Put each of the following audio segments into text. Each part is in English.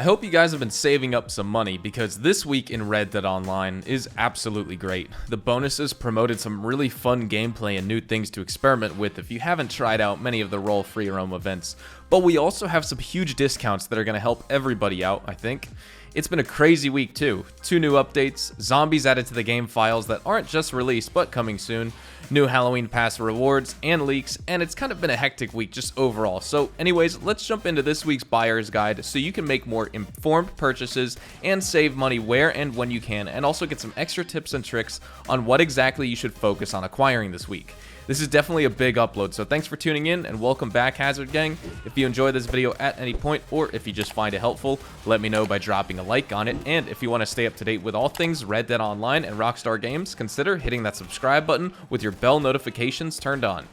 I hope you guys have been saving up some money because this week in Red Dead Online is absolutely great. The bonuses promoted some really fun gameplay and new things to experiment with if you haven't tried out many of the role free roam events, but we also have some huge discounts that are going to help everybody out, I think. It's been a crazy week too. 2 new updates, zombies added to the game files that aren't just released but coming soon, new Halloween Pass rewards and leaks, and it's kind of been a hectic week just overall. So anyways, let's jump into this week's buyer's guide so you can make more informed purchases and save money where and when you can, and also get some extra tips and tricks on what exactly you should focus on acquiring this week. This is definitely a big upload, so thanks for tuning in and welcome back, Hazard Gang. If you enjoy this video at any point or if you just find it helpful, let me know by dropping a like on it, and if you want to stay up to date with all things Red Dead Online and Rockstar games, consider hitting that subscribe button with your bell notifications turned on.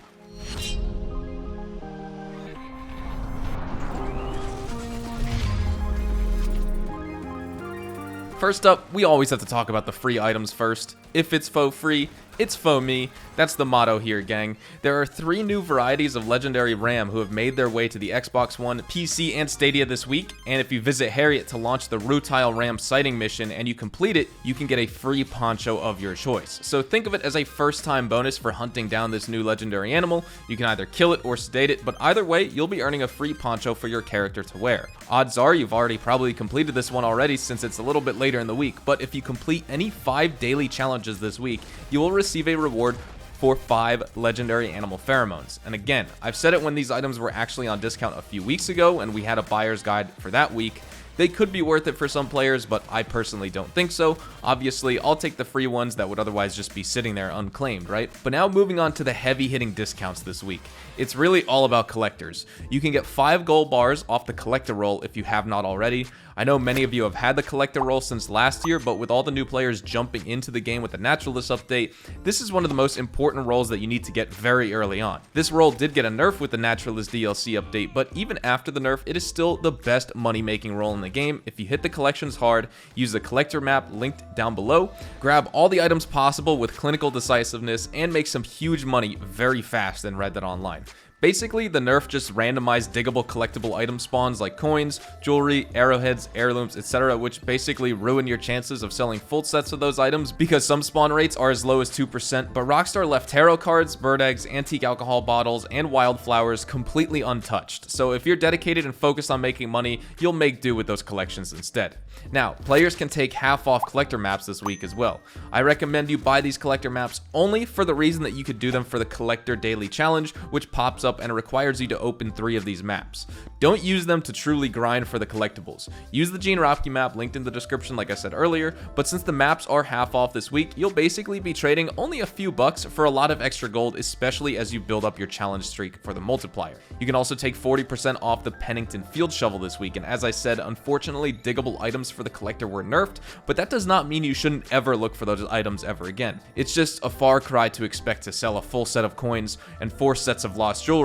First up, we always have to talk about the free items first. If it's faux free, it's faux me. That's the motto here, gang. There are 3 new varieties of Legendary Ram who have made their way to the Xbox One, PC, and Stadia this week, and if you visit Harriet to launch the Rutile Ram sighting mission and you complete it, you can get a free poncho of your choice. So think of it as a first-time bonus for hunting down this new legendary animal. You can either kill it or sedate it, but either way, you'll be earning a free poncho for your character to wear. Odds are you've already probably completed this one already since it's a little bit later in the week, but if you complete any 5 daily challenges this week, you will receive a reward for 5 legendary animal pheromones. And again, I've said it when these items were actually on discount a few weeks ago and we had a buyer's guide for that week. They could be worth it for some players, but I personally don't think so. Obviously, I'll take the free ones that would otherwise just be sitting there unclaimed, right? But now moving on to the heavy-hitting discounts this week. It's really all about collectors. You can get 5 gold bars off the collector roll if you have not already. I know many of you have had the collector roll since last year, but with all the new players jumping into the game with the naturalist update, this is one of the most important rolls that you need to get very early on. This roll did get a nerf with the naturalist DLC update, but even after the nerf, it is still the best money-making roll in the game. If you hit the collections hard, use the collector map linked down below, grab all the items possible with clinical decisiveness, and make some huge money very fast in Red Dead Online. Basically, the nerf just randomized diggable collectible item spawns like coins, jewelry, arrowheads, heirlooms, etc., which basically ruin your chances of selling full sets of those items because some spawn rates are as low as 2%, but Rockstar left tarot cards, bird eggs, antique alcohol bottles, and wildflowers completely untouched. So if you're dedicated and focused on making money, you'll make do with those collections instead. Now, players can take half off collector maps this week as well. I recommend you buy these collector maps only for the reason that you could do them for the collector daily challenge, which pops up and requires you to open 3 of these maps. Don't use them to truly grind for the collectibles. Use the Gene Ropke map linked in the description like I said earlier, but since the maps are half off this week, you'll basically be trading only a few bucks for a lot of extra gold, especially as you build up your challenge streak for the multiplier. You can also take 40% off the Pennington Field Shovel this week, and as I said, unfortunately diggable items for the collector were nerfed, but that does not mean you shouldn't ever look for those items ever again. It's just a far cry to expect to sell a full set of coins and 4 sets of lost jewelry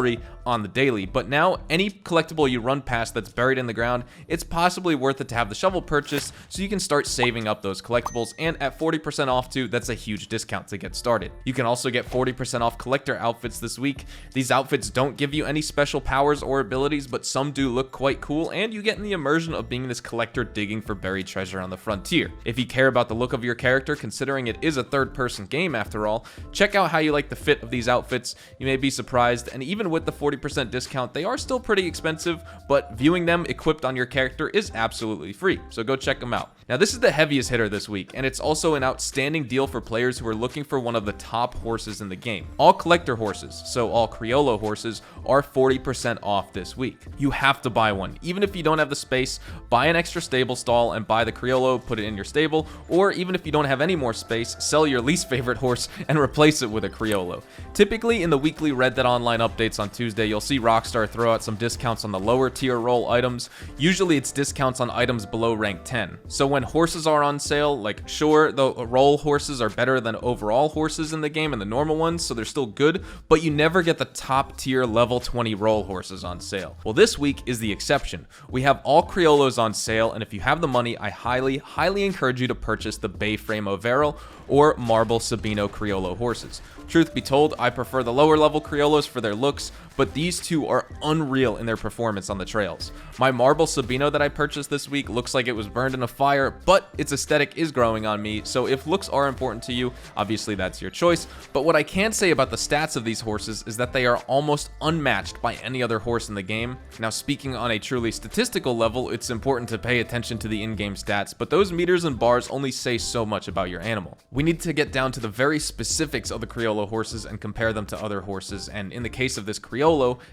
on the daily, but now any collectible you run past that's buried in the ground, it's possibly worth it to have the shovel purchased so you can start saving up those collectibles, and at 40% off too, that's a huge discount to get started. You can also get 40% off collector outfits this week. These outfits don't give you any special powers or abilities, but some do look quite cool, and you get in the immersion of being this collector digging for buried treasure on the frontier. If you care about the look of your character, considering it is a third-person game after all, check out how you like the fit of these outfits. You may be surprised, and even with the 40% discount, they are still pretty expensive, but viewing them equipped on your character is absolutely free, so go check them out. Now, this is the heaviest hitter this week, and it's also an outstanding deal for players who are looking for one of the top horses in the game. All collector horses, so all Criollo horses, are 40% off this week. You have to buy one. Even if you don't have the space, buy an extra stable stall and buy the Criollo, put it in your stable, or even if you don't have any more space, sell your least favorite horse and replace it with a Criollo. Typically, in the weekly Red Dead Online updates on Tuesday, you'll see Rockstar throw out some discounts on the lower tier role items. Usually it's discounts on items below rank 10. So when horses are on sale, like sure, the role horses are better than overall horses in the game and the normal ones, so they're still good, but you never get the top tier level 20 role horses on sale. Well, this week is the exception. We have all Criollos on sale, and if you have the money, I highly encourage you to purchase the Bay Frame Overo or Marble Sabino Criollo horses. Truth be told, I prefer the lower level Criollos for their looks looks, but these two are unreal in their performance on the trails. My marble Sabino that I purchased this week looks like it was burned in a fire, but its aesthetic is growing on me, so if looks are important to you, obviously that's your choice. But what I can say about the stats of these horses is that they are almost unmatched by any other horse in the game. Now, speaking on a truly statistical level, it's important to pay attention to the in-game stats, but those meters and bars only say so much about your animal. We need to get down to the very specifics of the Criollo horses and compare them to other horses, and in the case of this Criollo,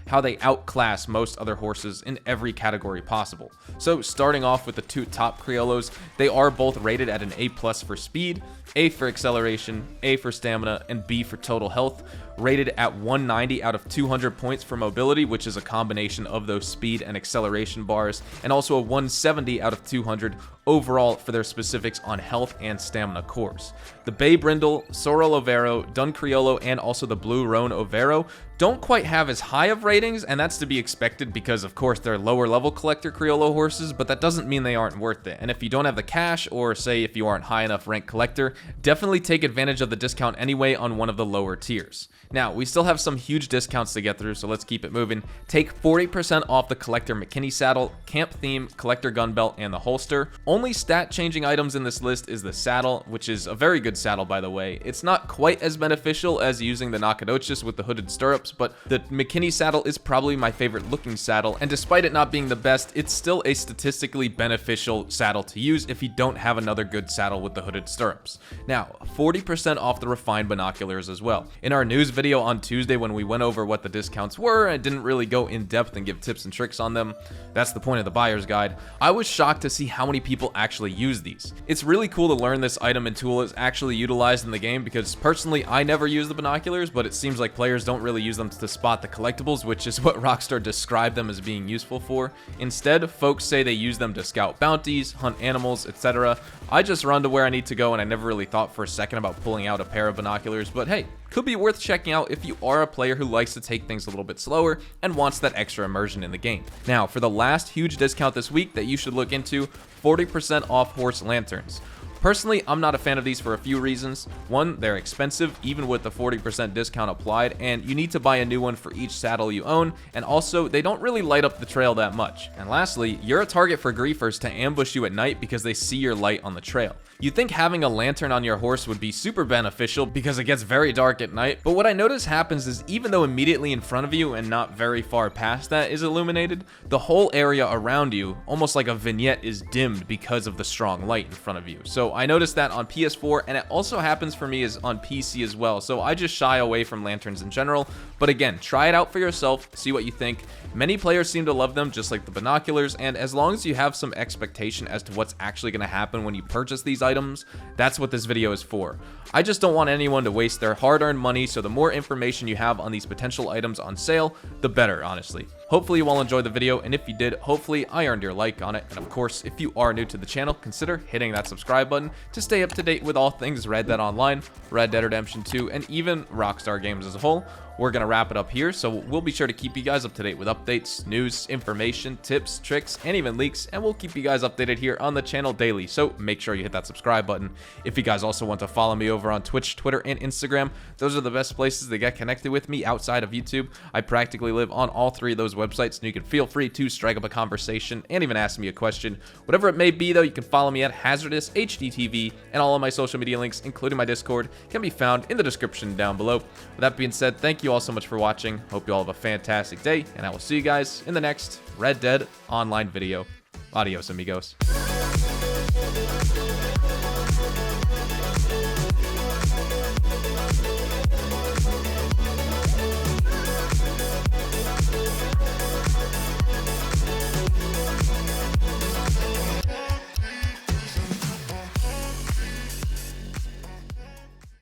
how they outclass most other horses in every category possible. So starting off with the two top Criollos, they are both rated at an A+ for speed, A for acceleration, A for stamina, and B for total health, rated at 190 out of 200 points for mobility, which is a combination of those speed and acceleration bars, and also a 170 out of 200 overall for their specifics on health and stamina cores. The Bay Brindle, Sorrel Overo, Dun Criollo, and also the Blue Roan Overo don't quite have as high of ratings, and that's to be expected because of course they're lower level collector Criollo horses, but that doesn't mean they aren't worth it. And if you don't have the cash, or say if you aren't high enough ranked collector, definitely take advantage of the discount anyway on one of the lower tiers. Now, we still have some huge discounts to get through, so let's keep it moving. Take 40% off the Collector McKinney saddle, Camp Theme, Collector Gun Belt, and the holster. Only stat-changing items in this list is the saddle, which is a very good saddle, by the way. It's not quite as beneficial as using the Nacogdoches with the hooded stirrups, but the McKinney saddle is probably my favorite looking saddle, and despite it not being the best, it's still a statistically beneficial saddle to use if you don't have another good saddle with the hooded stirrups. Now, 40% off the Refined Binoculars as well. In our news video on Tuesday when we went over what the discounts were and didn't really go in depth and give tips and tricks on them, that's the point of the buyer's guide, I was shocked to see how many people actually use these. It's really cool to learn this item and tool is actually utilized in the game because personally I never use the binoculars, but it seems like players don't really use them to spot the collectibles, which is what Rockstar described them as being useful for. Instead, folks say they use them to scout bounties, hunt animals, etc. I just run to where I need to go and I never really thought for a second about pulling out a pair of binoculars, but hey, could be worth checking out if you are a player who likes to take things a little bit slower and wants that extra immersion in the game. Now, for the last huge discount this week that you should look into, 40% off horse lanterns. Personally, I'm not a fan of these for a few reasons. One, they're expensive, even with the 40% discount applied, and you need to buy a new one for each saddle you own, and also, they don't really light up the trail that much. And lastly, you're a target for griefers to ambush you at night because they see your light on the trail. You'd think having a lantern on your horse would be super beneficial because it gets very dark at night, but what I notice happens is even though immediately in front of you and not very far past that is illuminated, the whole area around you, almost like a vignette, is dimmed because of the strong light in front of you. So I noticed that on PS4, and it also happens for me on PC as well, so I just shy away from lanterns in general. But again, try it out for yourself, see what you think. Many players seem to love them just like the binoculars, and as long as you have some expectation as to what's actually going to happen when you purchase these items, that's what this video is for. I just don't want anyone to waste their hard-earned money, so the more information you have on these potential items on sale, the better, honestly. Hopefully you all enjoyed the video, and if you did, hopefully I earned your like on it. And of course, if you are new to the channel, consider hitting that subscribe button to stay up to date with all things Red Dead Online, Red Dead Redemption 2, and even Rockstar games as a whole. We're going to wrap it up here, so we'll be sure to keep you guys up to date with updates, news, information, tips, tricks, and even leaks, and we'll keep you guys updated here on the channel daily, so make sure you hit that subscribe button. If you guys also want to follow me over on Twitch, Twitter, and Instagram, those are the best places to get connected with me outside of YouTube. I practically live on all three of those websites, and you can feel free to strike up a conversation and even ask me a question. Whatever it may be, though, you can follow me at HazardousHDTV, and all of my social media links, including my Discord, can be found in the description down below. With that being said, thank you all so much for watching. Hope you all have a fantastic day, and I will see you guys in the next Red Dead Online video. Adios, amigos.